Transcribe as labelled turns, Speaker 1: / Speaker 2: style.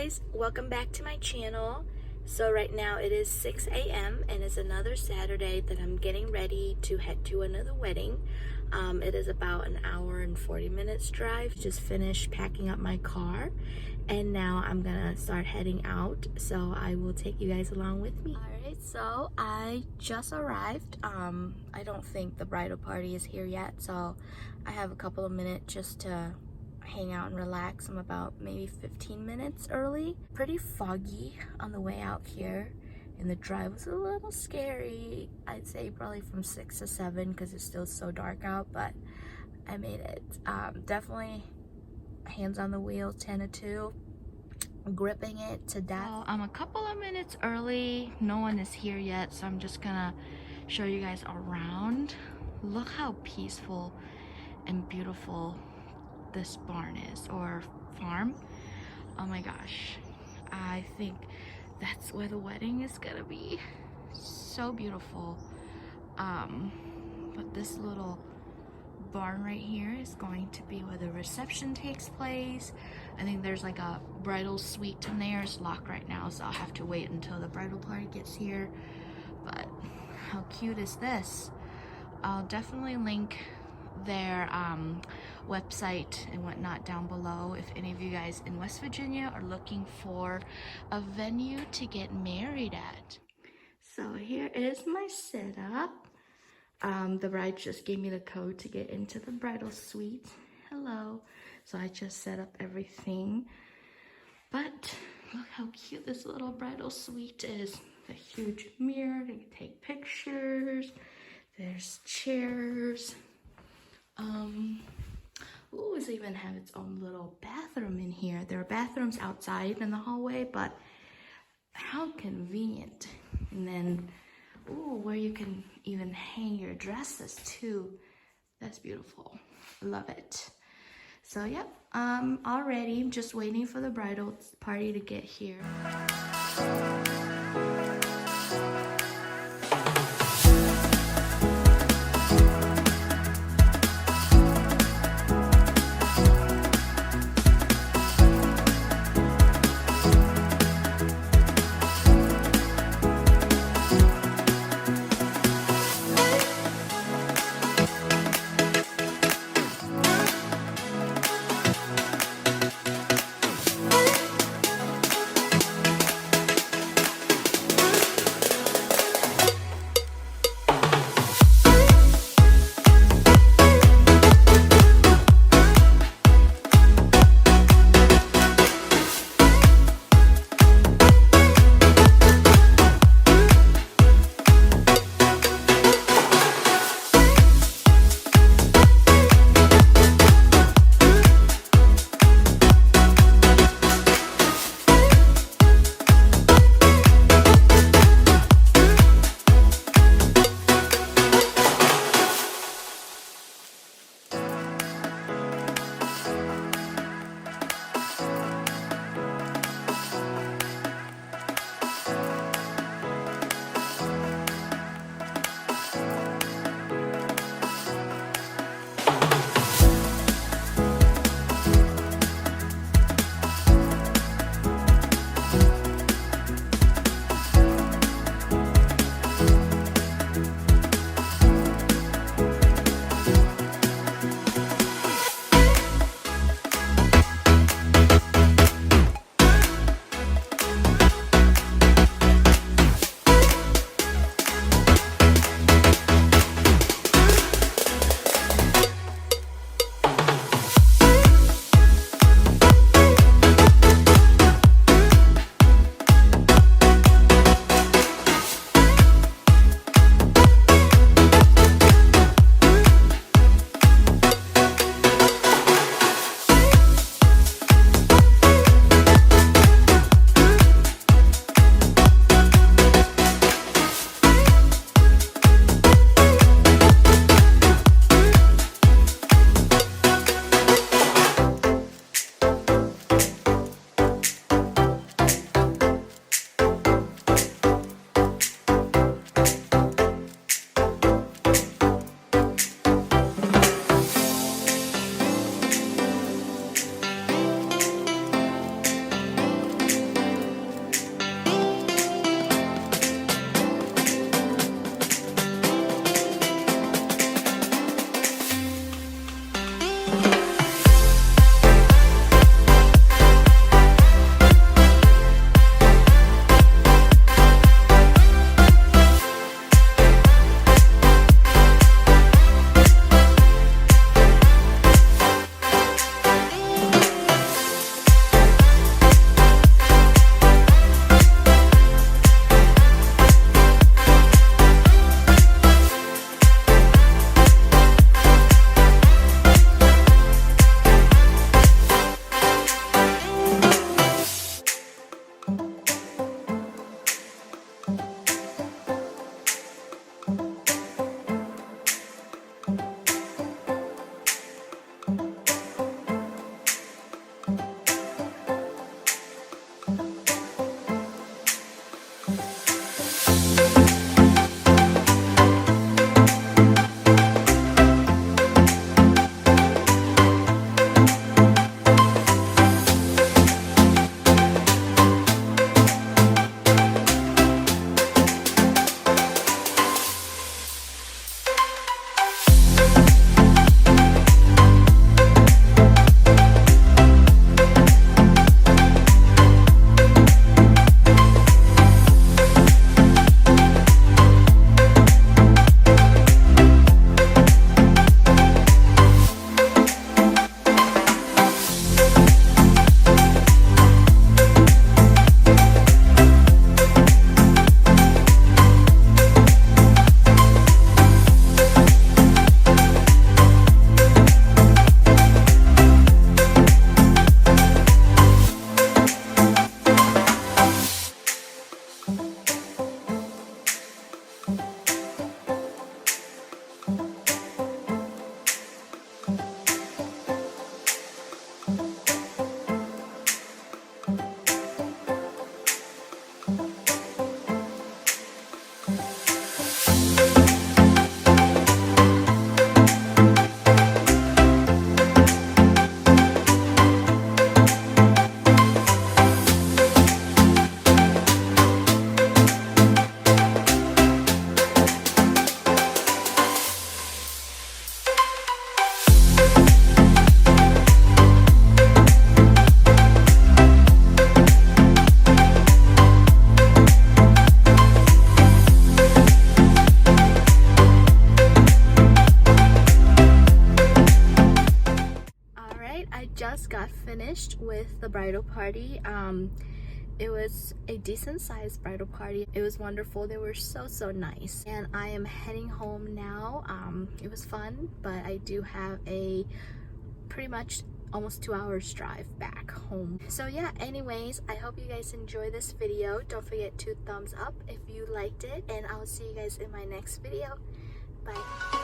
Speaker 1: guys, welcome back to my channel. So right now it is 6 a.m. and it's another Saturday that I'm getting ready to head to another wedding. It is about an hour and 40 minutes drive. Just finished packing up my car and now I'm gonna start heading out, so I will take you guys along with me. Alright, so I just arrived. I don't think the bridal party is here yet, so I have a couple of minutes just to hang out and relax. I'm about maybe 15 minutes early. Pretty foggy on the way out here, and the drive was a little scary. I'd say probably from 6 to 7 because it's still so dark out, but I made it. Definitely hands on the wheel, 10 to 2, gripping it to death. So I'm a couple of minutes early. No one is here yet, so I'm just gonna show you guys around. Look how peaceful and beautiful this barn is, or farm. Oh my gosh, I think that's where the wedding is gonna be. So beautiful. But this little barn right here is going to be where the reception takes place. I think there's like a bridal suite in there. It's locked right now, so I'll have to wait until the bridal party gets here. But how cute is this? I'll definitely link their website and whatnot down below if any of you guys in West Virginia are looking for a venue to get married at. So here is my setup. The bride just gave me the code to get into the bridal suite. Hello. So I just set up everything. But look how cute this little bridal suite is. A huge mirror to take pictures. There's chairs. Ooh, it's even have its own little bathroom in here. There are bathrooms outside in the hallway, but how convenient. And then, ooh, where you can even hang your dresses too. That's beautiful. Love it. So, yep, all ready. I'm just waiting for the bridal party to get here. just got finished with the bridal party. It was a decent sized bridal party. It was wonderful. They were so nice. And I am heading home now. It was fun, but I do have a pretty much almost 2 hours drive back home. So yeah, anyways, I hope you guys enjoy this video. Don't forget to thumbs up if you liked it, and I'll see you guys in my next video. Bye.